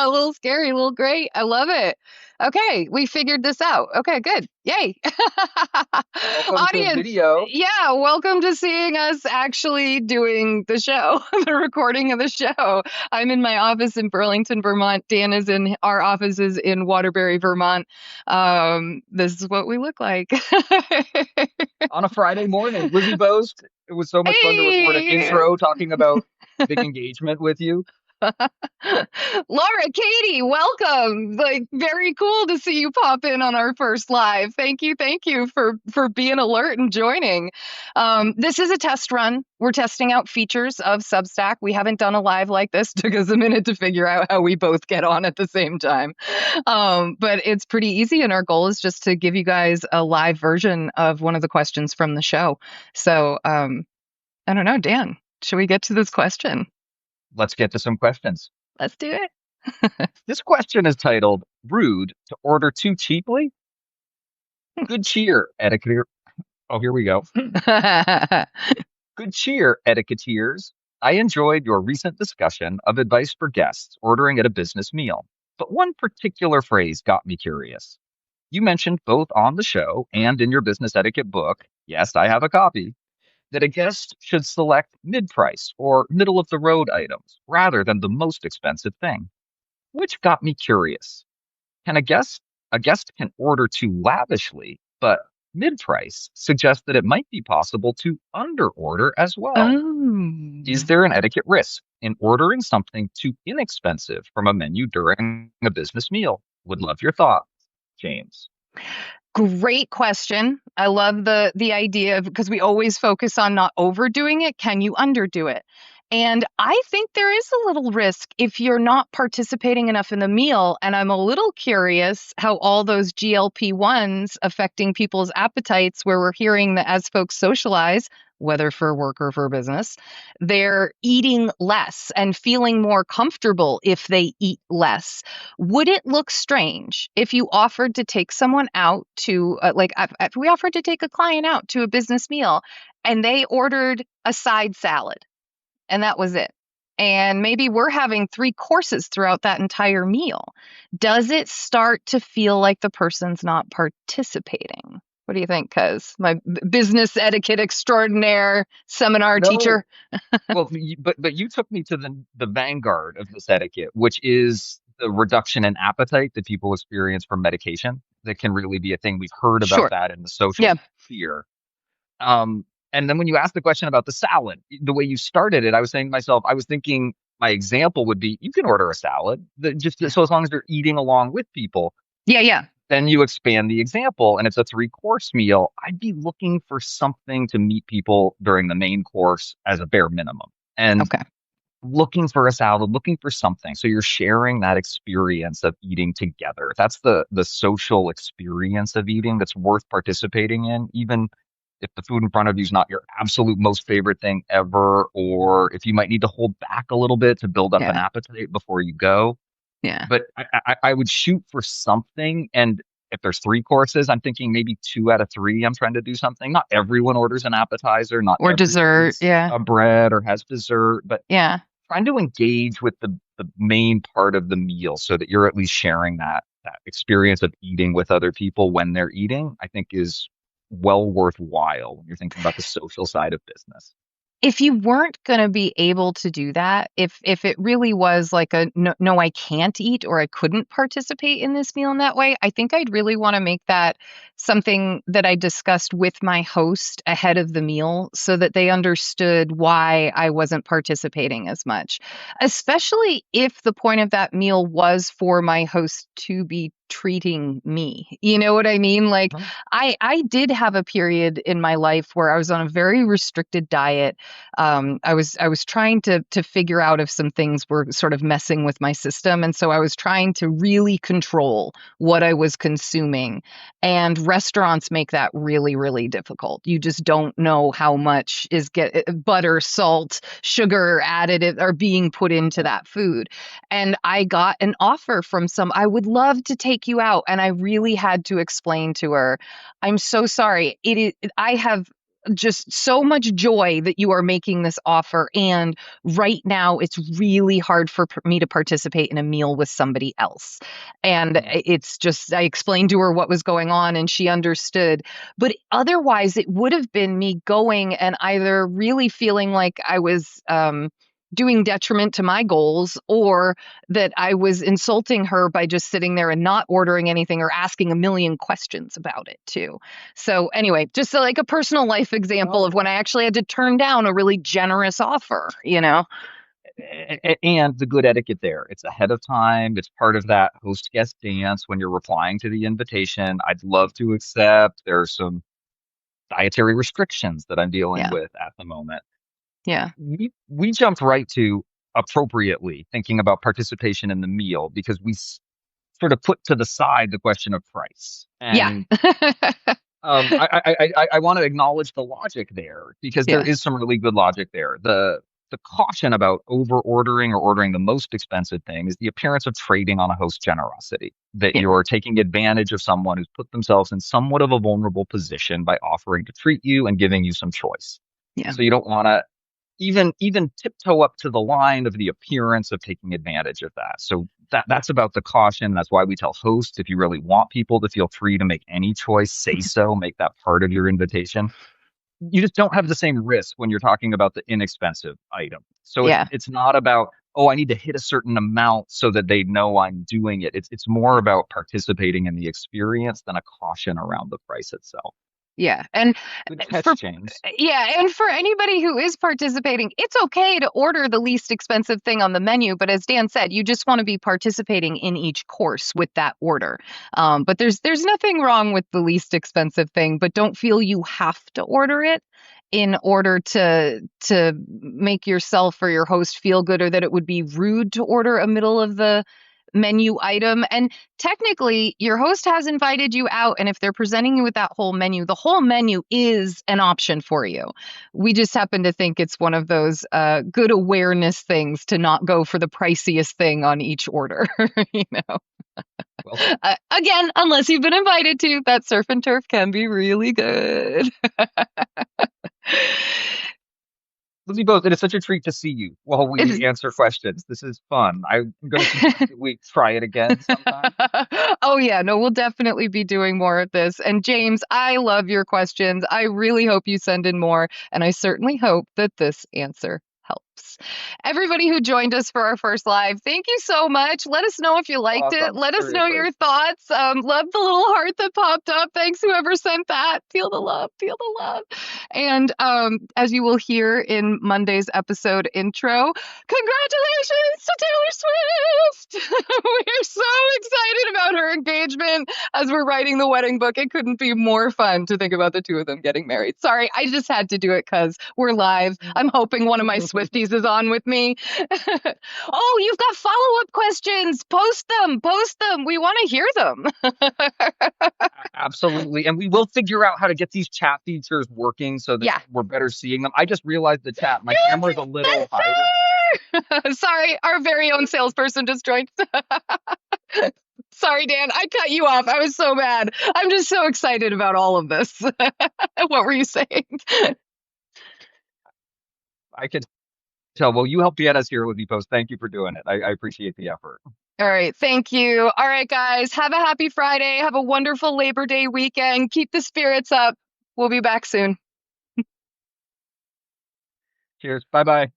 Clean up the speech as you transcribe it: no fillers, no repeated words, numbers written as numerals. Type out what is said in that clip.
A little scary, a little great. I love it. Okay, we figured this out. Okay, good. Yay. Welcome to Audience, video. yeah, welcome to seeing us actually doing the show, the recording of the show. I'm in my office in Burlington, Vermont. Dan is in our offices in Waterbury, Vermont. This is what we look like. On a Friday morning. Lizzie Boast, it was so much fun to record an Hey! intro talking about civic engagement with you. Laura, Katie, welcome. Like, very cool to see you pop in on our first live. Thank you for being alert and joining. This is a test run. We're testing out features of Substack. We haven't done a live like this. Took us a minute to figure out how we both get on at the same time. But it's pretty easy, and our goal is just to give you guys a live version of one of the questions from the show. So, I don't know, Dan, should we get to this question? Let's get to some questions. Let's do it. This question is titled Rude to Order Too Cheaply? Good cheer, etiquette. Oh, here we go. Good cheer, etiquetteers. I enjoyed your recent discussion of advice for guests ordering at a business meal, but one particular phrase got me curious. You mentioned both on the show and in your business etiquette book, yes, I have a copy, that a guest should select mid-price or middle-of-the-road items rather than the most expensive thing, which got me curious. Can a guest can order too lavishly, but mid-price suggests that it might be possible to under-order as well. Is Oh, there an etiquette risk in ordering something too inexpensive from a menu during a business meal? Would love your thoughts, James. great question. I love the idea of, because we always focus on not overdoing it. Can you underdo it? And I think there is a little risk if you're not participating enough in the meal. And I'm a little curious how all those GLP-1s affecting people's appetites, where we're hearing that as folks socialize, whether for work or for business, they're eating less and feeling more comfortable if they eat less. Would it look strange if you offered to take someone out to, if we offered to take a client out to a business meal and they ordered a side salad and that was it? And maybe we're having three courses throughout that entire meal. Does it start to feel like the person's not participating? What do you think? Because my business etiquette extraordinaire seminar No, teacher. well, but you took me to the vanguard of this etiquette, which is the reduction in appetite that people experience from medication. That can really be a thing. We've heard about Sure. that in the social Yeah. sphere. Um, and then when you asked the question about the salad, the way you started it, I was saying to myself, I was thinking my example would be you can order a salad, just Yeah. so as long as you're eating along with people. Yeah. Yeah. Then you expand the example, and it's a three-course meal. I'd be looking for something to meet people during the main course as a bare minimum. And Okay. looking for a salad, looking for something. So you're sharing that experience of eating together. That's the social experience of eating that's worth participating in, even if the food in front of you is not your absolute most favorite thing ever, or if you might need to hold back a little bit to build up an Yeah. appetite before you go. Yeah. But I would shoot for something. And if there's three courses, I'm thinking maybe two out of three, I'm trying to do something. Not everyone orders an appetizer, not Or everyone dessert. eats Yeah. a bread or has dessert, but Yeah. trying to engage with the main part of the meal so that you're at least sharing that experience of eating with other people when they're eating, I think is well worthwhile when you're thinking about the social side of business. If you weren't going to be able to do that, if it really was like a no, no, I can't eat or I couldn't participate in this meal in that way, I think I'd really want to make that something that I discussed with my host ahead of the meal so that they understood why I wasn't participating as much, especially if the point of that meal was for my host to be treating me. You know what I mean? Like, Mhm. I did have a period in my life where I was on a very restricted diet. I was trying to figure out if some things were sort of messing with my system, and so I was trying to really control what I was consuming. And restaurants make that really, really difficult. You just don't know how much is butter, salt, sugar added are being put into that food. And I got an offer from some. I would love to take you out, and I really had to explain to her, I'm so sorry. It is. I have just so much joy that you are making this offer. And right now, it's really hard for me to participate in a meal with somebody else. And Mm. it's just, I explained to her what was going on and she understood. But otherwise, it would have been me going and either really feeling like I was, doing detriment to my goals, or that I was insulting her by just sitting there and not ordering anything or asking a million questions about it too. So anyway, just like a personal life example Well, of when I actually had to turn down a really generous offer, you know? and the good etiquette there. It's ahead of time. It's part of that host guest dance when you're replying to the invitation. I'd love to accept. There's some dietary restrictions that I'm dealing Yeah. with at the moment. Yeah. We jumped right to appropriately thinking about participation in the meal because sort of put to the side the question of price. Yeah. And I want to acknowledge the logic there because there Yeah. is some really good logic there. The caution about over ordering or ordering the most expensive thing is the appearance of trading on a host generosity, that Yeah. you're taking advantage of someone who's put themselves in somewhat of a vulnerable position by offering to treat you and giving you some choice. Yeah. So you don't want to even tiptoe up to the line of the appearance of taking advantage of that. So that's about the caution. That's why we tell hosts, if you really want people to feel free to make any choice, say so, make that part of your invitation. You just don't have the same risk when you're talking about the inexpensive item. So Yeah. it's not about, oh, I need to hit a certain amount so that they know I'm doing it. It's more about participating in the experience than a caution around the price itself. Yeah. And Good for catch, James. yeah, and for anybody who is participating, it's okay to order the least expensive thing on the menu, but as Dan said, you just want to be participating in each course with that order. But there's nothing wrong with the least expensive thing, but don't feel you have to order it in order to make yourself or your host feel good, or that it would be rude to order a middle of the menu item. And technically, your host has invited you out, and if they're presenting you with that whole menu, the whole menu is an option for you. We just happen to think it's one of those good awareness things to not go for the priciest thing on each order. you know, Well said. Again, unless you've been invited to, that surf and turf can be really good. Lizzie both, it is such a treat to see you while It's we answer questions. This is fun. I'm going to suggest that we try it again sometime. oh yeah, no, we'll definitely be doing more of this. And James, I love your questions. I really hope you send in more, and I certainly hope that this answer helps. Everybody who joined us for our first live, thank you so much. Let us know if you liked it. Awesome. Let us know Seriously. your thoughts. Love the little heart that popped up. Thanks, whoever sent that. Feel the love. Feel the love. And as you will hear in Monday's episode intro, congratulations to Taylor Swift! We're so excited about her engagement as we're writing the wedding book. It couldn't be more fun to think about the two of them getting married. Sorry, I just had to do it because we're live. I'm hoping one of my Swifties is on with me. oh, you've got follow-up questions. Post them. Post them. We want to hear them. Absolutely. And we will figure out how to get these chat features working so that yeah. we're better seeing them. I just realized the chat. My camera's a little higher. Sorry, our very own salesperson just joined. Sorry, Dan, I cut you off. I was so mad. I'm just so excited about all of this. what were you saying? I could tell. Well, you helped get us here, Lizzie Post. Thank you for doing it. I appreciate the effort. All right, thank you. All right, guys, have a happy Friday. Have a wonderful Labor Day weekend. Keep the spirits up. We'll be back soon. Cheers. Bye bye.